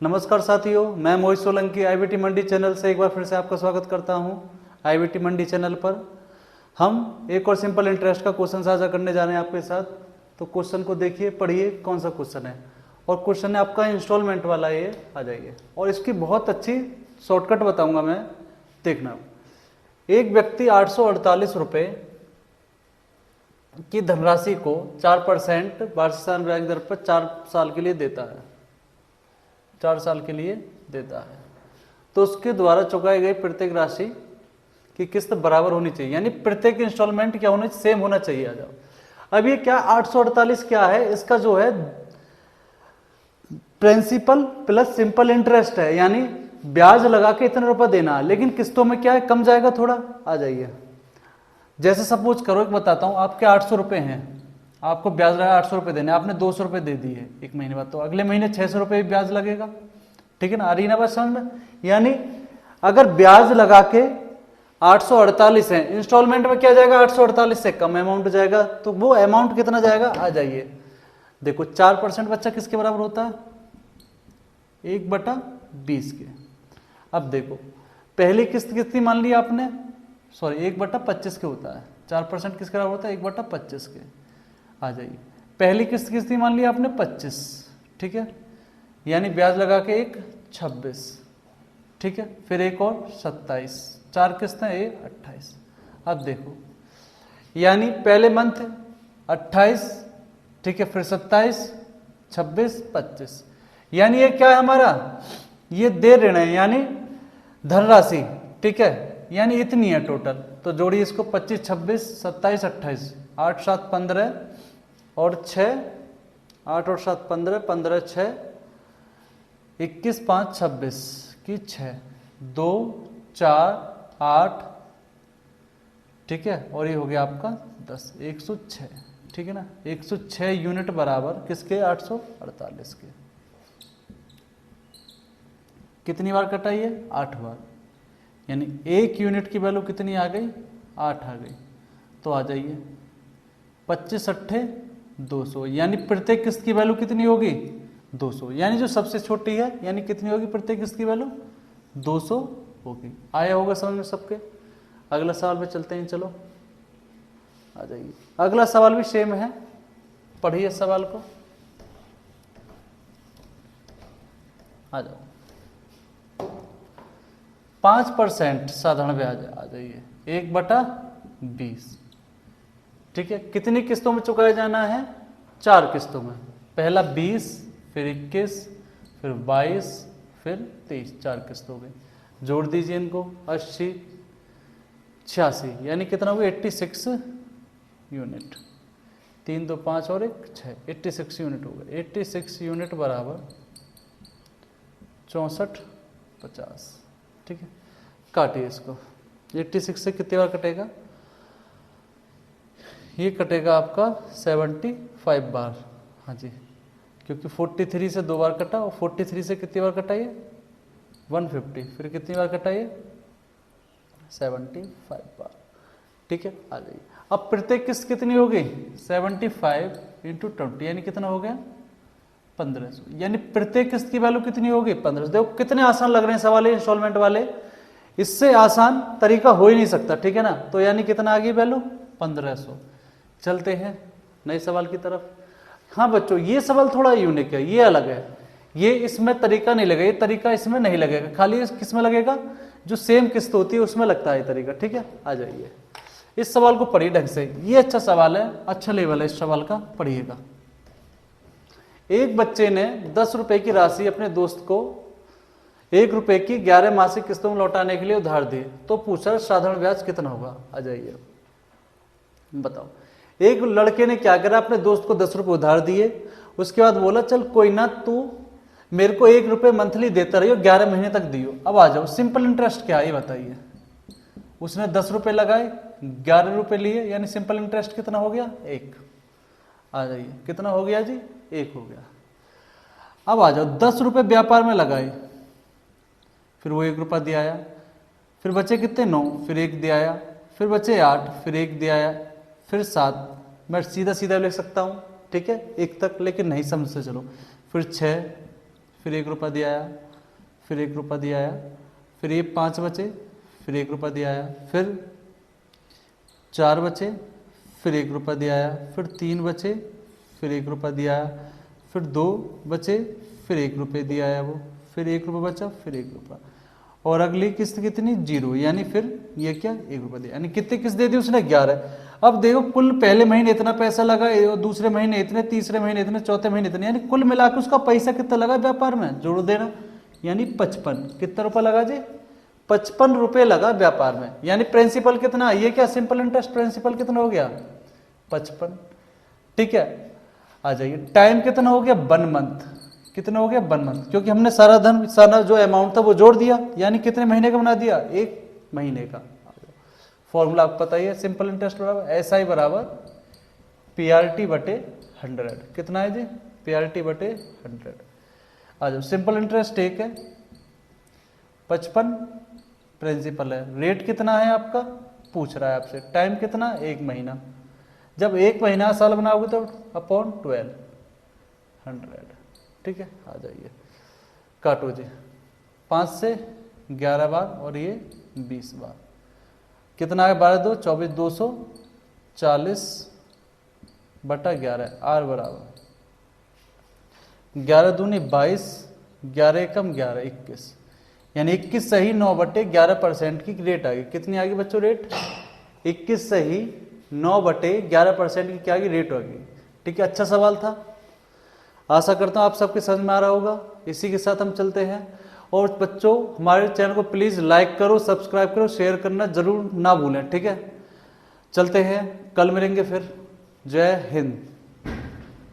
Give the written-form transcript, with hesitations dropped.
नमस्कार साथियों, मैं मोहित सोलंकी आईबीटी मंडी चैनल से एक बार फिर से आपका स्वागत करता हूं। आईबीटी मंडी चैनल पर हम एक और सिंपल इंटरेस्ट का क्वेश्चन साझा करने जा रहे हैं आपके साथ। तो क्वेश्चन को देखिए, पढ़िए कौन सा क्वेश्चन है। और क्वेश्चन है आपका इंस्टॉलमेंट वाला, ये आ जाइए। और इसकी बहुत अच्छी शॉर्टकट बताऊंगा मैं, देखना। एक व्यक्ति 848 रुपये की धनराशि को 4% वार्षिक ब्याज दर पर 4 साल के लिए देता है, 4 साल के लिए देता है। तो उसके द्वारा चुकाई गई प्रत्येक राशि की किस्त बराबर होनी चाहिए, यानी प्रत्येक इंस्टॉलमेंट क्या होना चाहिए, सेम होना चाहिए। आ जाओ। अब ये क्या 848 क्या है, इसका जो है प्रिंसिपल प्लस सिंपल इंटरेस्ट है, यानी ब्याज लगा के इतना रुपया देना है, लेकिन किस्तों में क्या है, कम जाएगा थोड़ा। आ जाइए। जैसे सपोज करो, एक बताता हूं, आपके 800 रुपये हैं, आपको ब्याज लगा 800 रुपये देने, आपने 200 रुपये दे दिए एक महीने बाद, तो अगले महीने 600 रुपये ब्याज लगेगा। ठीक है ना, आ रही ना बात समझ में। यानी अगर ब्याज लगा के 848 है, इंस्टॉलमेंट में क्या जाएगा, 848 से कम अमाउंट जाएगा। तो वो अमाउंट कितना जाएगा, आ जाइए। देखो 4% बच्चा किसके बराबर होता है, 1/20 के। अब देखो पहली किस्त कितनी मान ली आपने, सॉरी 1/25 के होता है। 4% किसके बराबर होता है, 1/25 के। आ जाइए। पहली किस्त कितनी मान ली आपने, 25। ठीक है, यानी ब्याज लगा के एक 26। ठीक है, फिर एक और 27, 4 किस्तें, ये 28। अब देखो, यानी पहले मंथ 28, ठीक है, फिर 27, 26, 25, यानी ये क्या है हमारा, ये दे ऋण है, यानी धनराशि। ठीक है, यानी इतनी है टोटल। तो जोड़िए इसको, 25, 26, 27, 28, 8, 7, 15 और 6, 8 और 7 15, 15, 6, 21, 5, 26 की 6, 2, 4, 8। ठीक है, और ये हो गया आपका 10, 106। ठीक है ना, 106 यूनिट बराबर किसके, 848 के। कितनी बार कटाइए, 8 बार, यानी 1 यूनिट की वैल्यू कितनी आ गई, 8 आ गई। तो आ जाइए 25 अट्ठे 200, यानी प्रत्येक किस्त की वैल्यू कितनी होगी, 200, यानी जो सबसे छोटी है, यानी कितनी होगी प्रत्येक किस्त की वैल्यू, 200 होगी। आया होगा समझ में सबके। अगला सवाल में चलते हैं, चलो आ जाइए। अगला सवाल भी सेम है, पढ़िए सवाल को। आ जाओ। 5% साधारण ब्याज, आ जाइए, 1/20। ठीक है, कितनी किस्तों में चुकाया जाना है, 4 किस्तों में। पहला 20, फिर 21, फिर 22, फिर 23, 4 किस्त हो गई। जोड़ दीजिए इनको, 80, 86, यानी कितना हुआ, 86 यूनिट। 3, 2, 5 और 1, 6, 86 यूनिट हो गए। 86 यूनिट बराबर 6450। ठीक है, काटिए इसको। 86 से कितनी बार कटेगा, ये कटेगा आपका 75 बार। हाँ जी, क्योंकि 43 से 2 बार कटा, और 43 से कितनी बार कटा, ये 150, फिर कितनी बार कटा, ये 75 बार। ठीक है, आ जाइए। अब प्रत्येक किस्त कितनी हो गई, 75 × 20, यानी कितना हो गया, 1500, यानी प्रत्येक किस्त की वैल्यू कितनी होगी, 1500। देखो कितने आसान लग रहे हैं सवाल इंस्टॉलमेंट वाले, इससे आसान तरीका हो ही नहीं सकता। ठीक है ना, तो यानी कितना आ गई वैल्यू, 1500। चलते हैं नए सवाल की तरफ। हाँ बच्चों, ये सवाल थोड़ा यूनिक है, ये अलग है, ये इसमें तरीका नहीं लगेगा, ये तरीका इसमें नहीं लगेगा, खाली किस में लगेगा, जो सेम किस्त होती है उसमें लगता है तरीका। ठीक है, आ जाइए। इस सवाल को पढ़िए ढंग से, ये अच्छा सवाल है, अच्छा लेवल है इस सवाल का, पढ़िएगा। एक बच्चे ने 10 रुपए की राशि अपने दोस्त को 1 रुपए की 11 मासिक किस्तों में लौटाने के लिए उधार दी, तो पूछा साधारण ब्याज कितना होगा। आ जाइए, बताओ। एक लड़के ने क्या करा, अपने दोस्त को 10 रुपए उधार दिए, उसके बाद बोला चल कोई ना, तू मेरे को 1 रुपए मंथली देता रहियो, 11 महीने तक दियो। अब आ जाओ, सिंपल इंटरेस्ट क्या है ये बताइए। उसने 10 रुपए लगाए, 11 रुपए लिए, यानी सिंपल इंटरेस्ट कितना हो गया, 1। आ जाइए, कितना हो गया जी, 1 हो गया। अब आ जाओ, 10 रुपए व्यापार में लगाए, फिर वो 1 रुपया दे आया, फिर बचे कितने, 9, फिर 1 दे आया, फिर बचे 8, फिर 1 दे आया, फिर 7। मैं सीधा सीधा लिख सकता हूँ, ठीक है, 1 तक, लेकिन नहीं समझ से चलो। फिर 6, फिर 1 रुपया दिया आया, फिर 1 रुपया दिया आया, फिर ये 5 बचे, फिर 1 रुपया दिया आया, फिर 4 बचे, फिर 1 रुपया दिया आया, फिर 3 बचे, फिर 1 रुपया दिया आया, फिर 2 बचे, फिर 1 रुपये दिया आया वो, फिर 1 रुपया बचा, फिर 1 रुपया, और अगली किस्त कितनी 0, यानी फिर ये क्या 1 रुपया दिया, यानी कितनी किस्त दे दी उसने 11। अब देखो कुल पहले महीने इतना पैसा लगा, दूसरे महीने इतने, तीसरे महीने इतने, चौथे महीने इतने, यानी कुल मिलाकर उसका पैसा कितना लगा व्यापार में, जोड़ देना, यानी 55। कितना रुपया लगा जी 55 रुपये लगा व्यापार में, यानी प्रिंसिपल कितना, ये क्या सिंपल इंटरेस्ट प्रिंसिपल कितना हो गया 55। ठीक है, आ जाइए टाइम कितना हो गया 1 मंथ, कितना हो गया 1 मंथ, क्योंकि हमने सारा धन सारा जो अमाउंट था वो जोड़ दिया, यानी कितने महीने का बना दिया 1 महीने का। फॉर्मूला आपको पता ही है, सिंपल इंटरेस्ट बराबर SI बराबर PRT बटे 100। कितना है जी PRT बटे 100। आ जाओ सिंपल इंटरेस्ट एक है, 55 प्रिंसिपल है, रेट कितना है आपका पूछ रहा है आपसे, टाइम कितना 1 महीना, जब 1 महीना साल बनाओगे तो अपॉन 12 100। ठीक है, आ जाइए काटो जी, 5 से 11 बार और ये 20 बार, कितना है 12 2 24 240 बटा 11, आर बराबर 11 दूनी 22, 11 कम 11 21, यानी 21 सही 9 बटे 11% की रेट आ गई। कितनी आ गई बच्चों रेट 21 सही 9 बटे 11% की क्या आ गई रेट आ गई। ठीक है, अच्छा सवाल था, आशा करता हूँ आप सबके समझ में आ रहा होगा। इसी के साथ हम चलते हैं, और बच्चों हमारे चैनल को प्लीज़ लाइक करो, सब्सक्राइब करो, शेयर करना जरूर ना भूलें। ठीक है, चलते हैं, कल मिलेंगे फिर। जय हिंद।